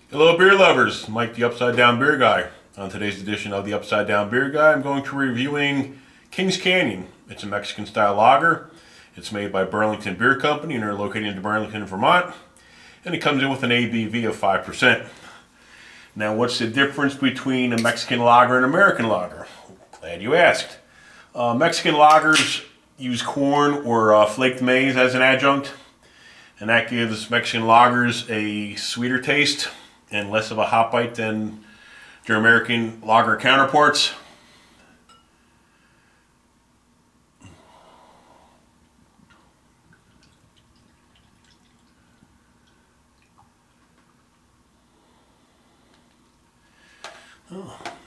Hello, beer lovers. Mike, the Upside Down Beer Guy. On today's edition of the Upside Down Beer Guy, I'm going to be reviewing Kings Canyon. It's a Mexican-style lager. It's made by Burlington Beer Company, and they're located in Burlington, Vermont. And it comes in with an ABV of 5%. Now, what's the difference between a Mexican lager and an American lager? Glad you asked. Mexican lagers use corn or flaked maize as an adjunct, and that gives Mexican lagers a sweeter taste and less of a hop bite than their American lager counterparts.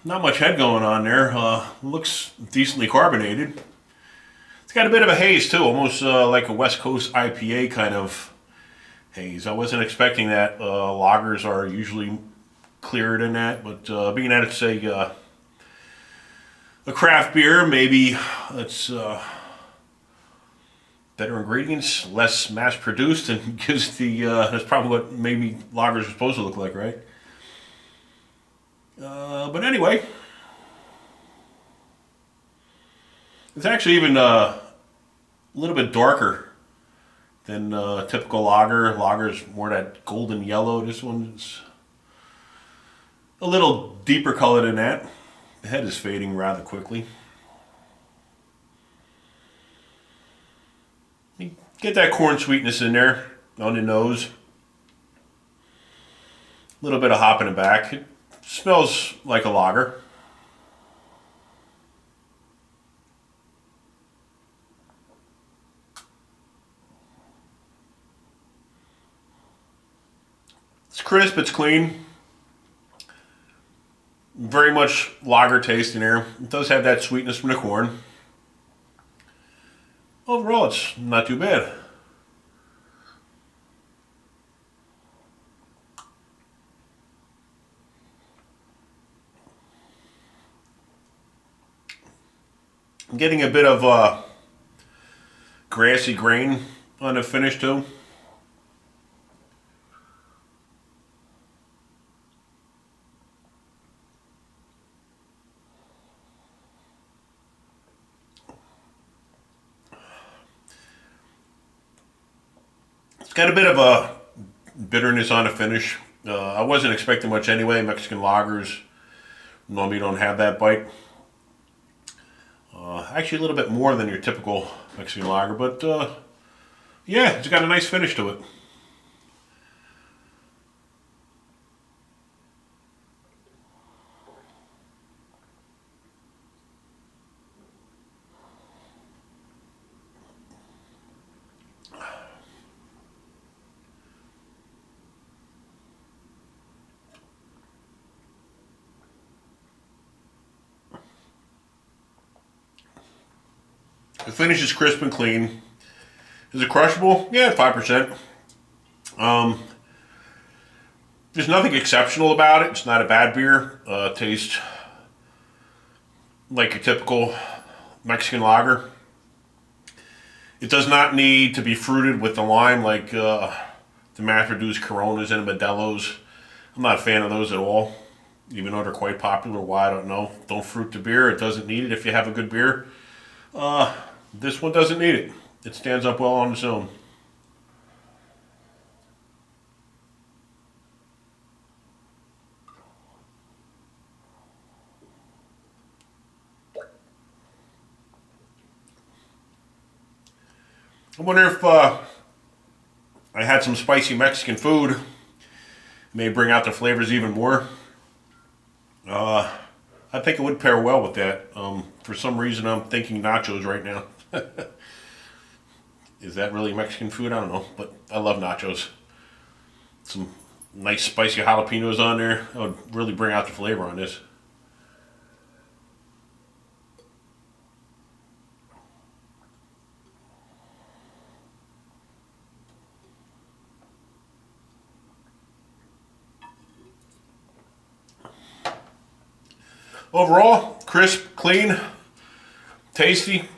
Not much head going on there. Looks decently carbonated. It's got a bit of a haze too, almost like a West Coast IPA kind of haze. I wasn't expecting that. Lagers are usually clearer than that, but being that it's a craft beer, maybe it's better ingredients, less mass produced, and gives the that's probably what maybe lagers are supposed to look like, right? But anyway, it's actually even a little bit darker than typical lager. Lager's more that golden yellow. This one's a little deeper color than that. The head is fading rather quickly. You get that corn sweetness in there on the nose. A little bit of hop in the back. It smells like a lager. It's crisp, it's clean. Very much lager taste in there. It does have that sweetness from the corn. Overall, it's not too bad. I'm getting a bit of grassy grain on the finish too. It's got a bit of a bitterness on the finish. I wasn't expecting much anyway. Mexican lagers normally don't have that bite. Actually, a little bit more than your typical Mexican lager, but yeah, it's got a nice finish to it. The finish is crisp and clean. Is it crushable? Yeah, 5%. Um, there's nothing exceptional about it. It's not a bad beer. Tastes like your typical Mexican lager. It does not need to be fruited with the lime like the mass-produced Coronas and Modelos. I'm not a fan of those at all, even though they're quite popular. Why, I don't know. Don't fruit the beer. It doesn't need it if you have a good beer. This one doesn't need it. It stands up well on its own. I wonder if I had some spicy Mexican food, may bring out the flavors even more. I think it would pair well with that. For some reason, I'm thinking nachos right now. Is that really Mexican food? I don't know, but I love nachos. Some nice spicy jalapenos on there. That would really bring out the flavor on this. Overall, crisp, clean, tasty.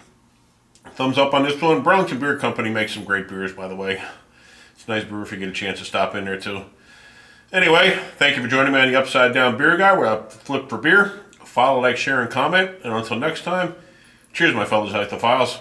Thumbs up on this one. Burlington Beer Company makes some great beers, by the way. It's a nice brewer if you get a chance to stop in there too. Anyway, thank you for joining me on the Upside Down Beer Guy, where I flip for beer. Follow, like, share, and comment. And until next time, cheers, my fellow Xythophiles.